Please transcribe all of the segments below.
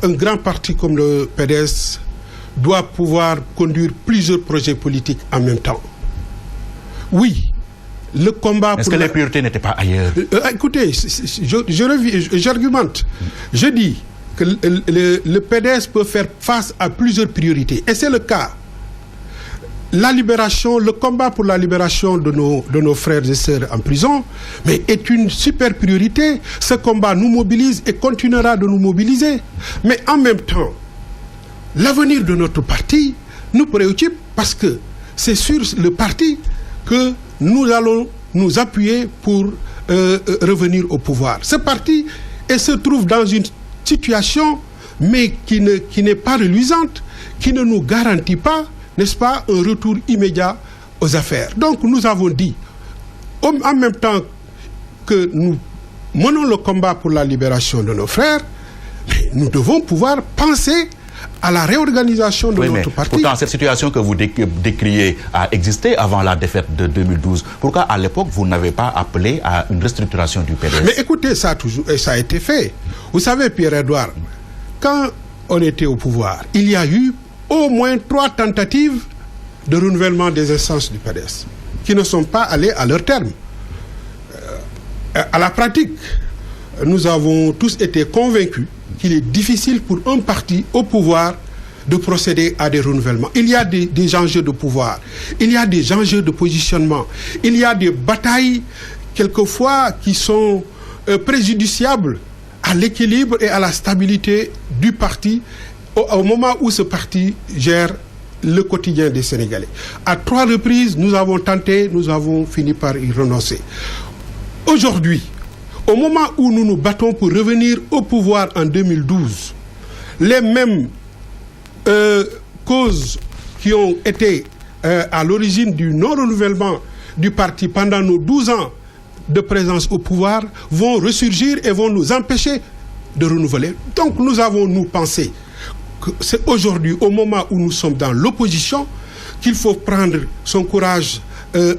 un grand parti comme le PDS doit pouvoir conduire plusieurs projets politiques en même temps. Oui, le combat... Est-ce que les priorités n'étaient pas ailleurs? Écoutez, j'argumente. Je dis que le PDS peut faire face à plusieurs priorités. Et c'est le cas. La libération, le combat pour la libération de nos frères et sœurs en prison, mais est une super priorité. Ce combat nous mobilise et continuera de nous mobiliser. Mais en même temps, l'avenir de notre parti nous préoccupe parce que c'est sur le parti que nous allons nous appuyer pour revenir au pouvoir. Ce parti se trouve dans une situation, mais qui n'est pas reluisante, qui ne nous garantit pas, n'est-ce pas, un retour immédiat aux affaires. Donc nous avons dit, en même temps que nous menons le combat pour la libération de nos frères, mais nous devons pouvoir penser à la réorganisation de notre parti. Pourtant, cette situation que vous décriez a existé avant la défaite de 2012. Pourquoi, à l'époque, vous n'avez pas appelé à une restructuration du PDS? Mais écoutez, ça a été fait. Vous savez, Pierre-Edouard, quand on était au pouvoir, il y a eu au moins 3 tentatives de renouvellement des instances du PDS qui ne sont pas allées à leur terme. À la pratique, nous avons tous été convaincus qu'il est difficile pour un parti au pouvoir de procéder à des renouvellements. Il y a des enjeux de pouvoir, il y a des enjeux de positionnement, il y a des batailles quelquefois qui sont préjudiciables à l'équilibre et à la stabilité du parti au moment où ce parti gère le quotidien des Sénégalais. À 3 reprises, nous avons tenté, nous avons fini par y renoncer. Aujourd'hui, au moment où nous nous battons pour revenir au pouvoir en 2012, les mêmes causes qui ont été à l'origine du non-renouvellement du parti pendant nos 12 ans de présence au pouvoir vont ressurgir et vont nous empêcher de renouveler. Donc nous avons, nous, pensé que c'est aujourd'hui, au moment où nous sommes dans l'opposition, qu'il faut prendre son courage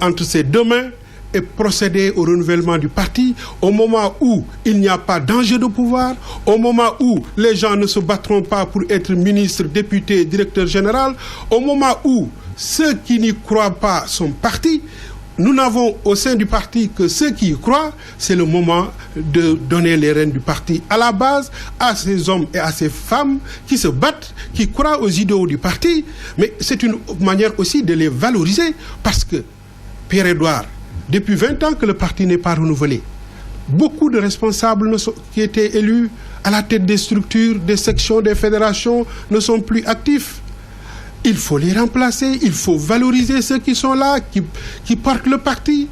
entre ses 2 mains et procéder au renouvellement du parti au moment où il n'y a pas d'enjeu de pouvoir, au moment où les gens ne se battront pas pour être ministre, député, directeur général, au moment où ceux qui n'y croient pas sont partis. Nous n'avons au sein du parti que ceux qui y croient. C'est le moment de donner les rênes du parti à la base, à ces hommes et à ces femmes qui se battent, qui croient aux idéaux du parti. Mais c'est une manière aussi de les valoriser parce que, Pierre-Edouard, depuis 20 ans que le parti n'est pas renouvelé, beaucoup de responsables qui étaient élus à la tête des structures, des sections, des fédérations ne sont plus actifs. Il faut les remplacer, il faut valoriser ceux qui sont là, qui portent le parti.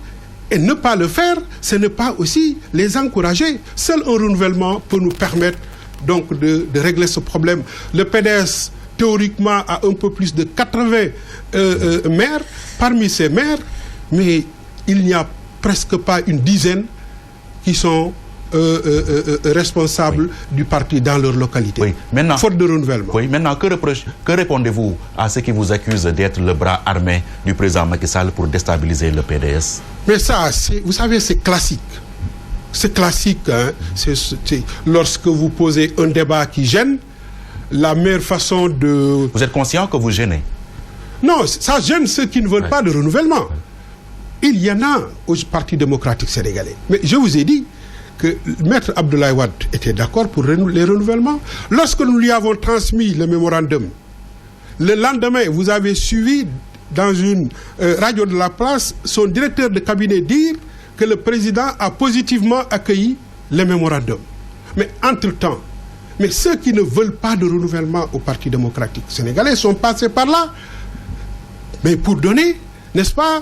Et ne pas le faire, ce n'est pas aussi les encourager. Seul un renouvellement peut nous permettre donc de régler ce problème. Le PDS, théoriquement, a un peu plus de 80 maires. Parmi ces maires, mais il n'y a presque pas une dizaine qui sont responsables du parti dans leur localité. Oui. Maintenant, faute de renouvellement. Oui. Maintenant, que répondez-vous à ceux qui vous accusent d'être le bras armé du président Macky Sall pour déstabiliser le PDS? Mais ça, vous savez, c'est classique. C'est classique. Hein? Lorsque vous posez un débat qui gêne, la meilleure façon de... Vous êtes conscient que vous gênez? Non, ça gêne ceux qui ne veulent pas de renouvellement. Il y en a au Parti démocratique sénégalais. Mais je vous ai dit que Maître Abdoulaye Wade était d'accord pour les renouvellements. Lorsque nous lui avons transmis le mémorandum, le lendemain, vous avez suivi dans une radio de la place son directeur de cabinet dire que le président a positivement accueilli le mémorandum. Mais entre-temps, mais ceux qui ne veulent pas de renouvellement au Parti démocratique sénégalais sont passés par là. Mais pour donner, n'est-ce pas,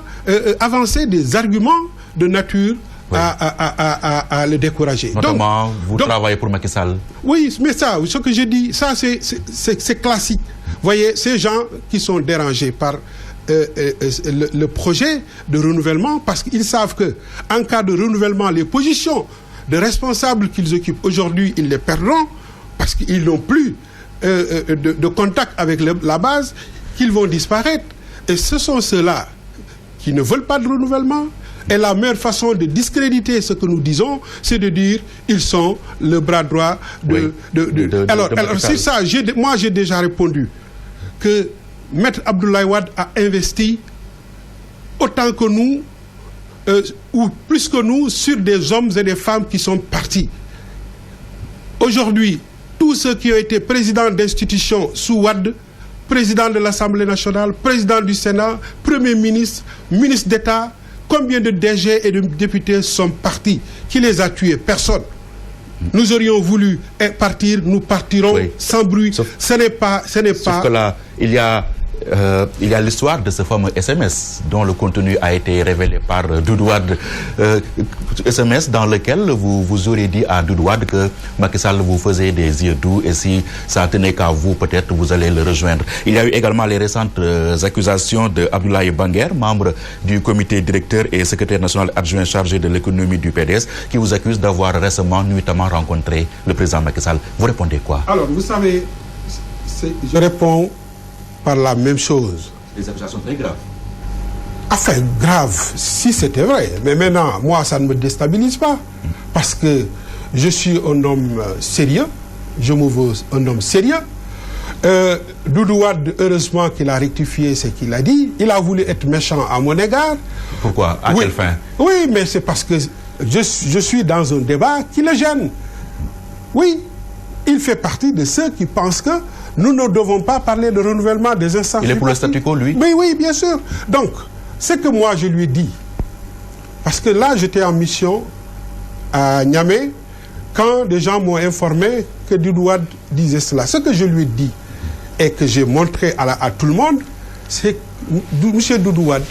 avancer des arguments de nature à le décourager. Notamment, vous travaillez pour Macky Sall. Oui, mais ça, ce que je dis, ça c'est classique. Vous voyez, ces gens qui sont dérangés par le projet de renouvellement, parce qu'ils savent qu'en cas de renouvellement, les positions de responsables qu'ils occupent aujourd'hui, ils les perdront, parce qu'ils n'ont plus de contact avec la base, qu'ils vont disparaître. Et ce sont ceux-là qui ne veulent pas de renouvellement, Et la meilleure façon de discréditer ce que nous disons, c'est de dire ils sont le bras droit de... Alors, c'est ça, moi j'ai déjà répondu que Maître Abdoulaye Wade a investi autant que nous, ou plus que nous, sur des hommes et des femmes qui sont partis. Aujourd'hui, tous ceux qui ont été présidents d'institutions sous Wade, président de l'Assemblée nationale, président du Sénat, Premier ministre, ministre d'État, combien de DG et de députés sont partis? Qui les a tués? Personne. Nous aurions voulu partir, nous partirons sans bruit. Ce n'est pas... Sauf que là, il y a l'histoire de ce fameux SMS dont le contenu a été révélé par Doudou Wade. SMS dans lequel vous auriez dit à Doudou Wade que Macky Sall vous faisait des yeux doux et si ça tenait qu'à vous, peut-être vous allez le rejoindre. Il y a eu également les récentes accusations de Abdoulaye Banguer, membre du comité directeur et secrétaire national adjoint chargé de l'économie du PDS, qui vous accuse d'avoir récemment, nuitamment rencontré le président Macky Sall. Vous répondez quoi? Alors, vous savez, je réponds par la même chose. Des accusations très graves. Enfin, grave, si c'était vrai. Mais maintenant, moi, ça ne me déstabilise pas. Parce que je suis un homme sérieux. Je me veux un homme sérieux. Doudou Wade, heureusement qu'il a rectifié ce qu'il a dit. Il a voulu être méchant à mon égard. Pourquoi? À quelle fin? Oui, mais c'est parce que je suis dans un débat qui le gêne. Oui, il fait partie de ceux qui pensent que nous ne devons pas parler de renouvellement des instances. Il est pour le statu quo, lui? Oui, oui, bien sûr. Donc, ce que moi je lui ai dit, parce que là j'étais en mission à Niamey, quand des gens m'ont informé que Doudou Wade disait cela. Ce que je lui ai dit et que j'ai montré à tout le monde, c'est que M. Doudou Wade,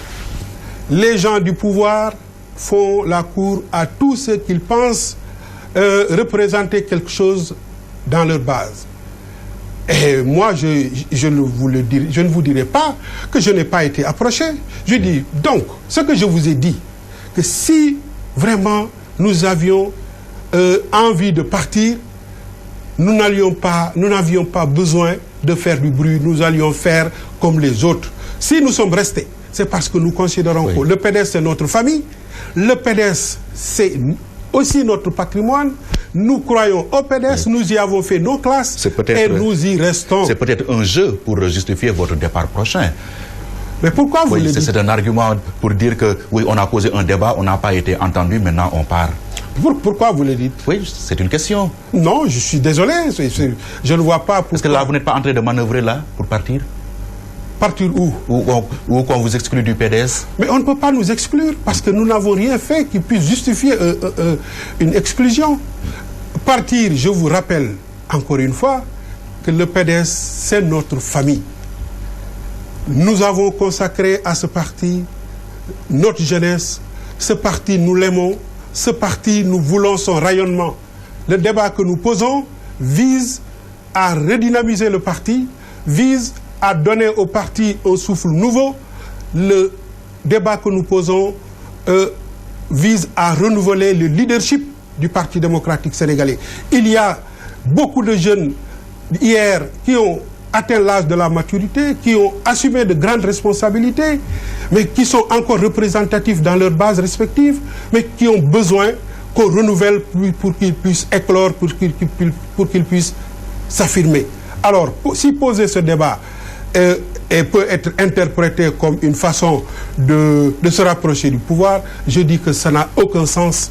les gens du pouvoir font la cour à tous ceux qu'ils pensent représenter quelque chose dans leur base. Et moi, je ne vous dirai pas que je n'ai pas été approché. Je dis, donc, ce que je vous ai dit, que si vraiment nous avions envie de partir, nous n'avions pas besoin de faire du bruit, nous allions faire comme les autres. Si nous sommes restés, c'est parce que nous considérons que le PDS, c'est notre famille, le PDS, c'est aussi notre patrimoine. Nous croyons au PDS, nous y avons fait nos classes et nous y restons. C'est peut-être un jeu pour justifier votre départ prochain. Mais pourquoi vous le dites? C'est un argument pour dire que oui, on a posé un débat, on n'a pas été entendu, maintenant on part. Pourquoi vous le dites? Oui, c'est une question. Non, je suis désolé, je ne vois pas pourquoi. Est-ce que là, vous n'êtes pas en train de manœuvrer là pour partir? Partir où? Ou qu'on vous exclut du PDS? Mais on ne peut pas nous exclure parce que nous n'avons rien fait qui puisse justifier une exclusion. Partir, je vous rappelle encore une fois que le PDS, c'est notre famille. Nous avons consacré à ce parti notre jeunesse. Ce parti, nous l'aimons. Ce parti, nous voulons son rayonnement. Le débat que nous posons vise à redynamiser le parti, vise à donner au parti un souffle nouveau. Le débat que nous posons vise à renouveler le leadership du Parti démocratique sénégalais. Il y a beaucoup de jeunes hier qui ont atteint l'âge de la maturité, qui ont assumé de grandes responsabilités, mais qui sont encore représentatifs dans leurs bases respectives, mais qui ont besoin qu'on renouvelle pour qu'ils puissent éclore, pour qu'ils puissent s'affirmer. Alors, si poser ce débat et peut être interprété comme une façon de se rapprocher du pouvoir, je dis que ça n'a aucun sens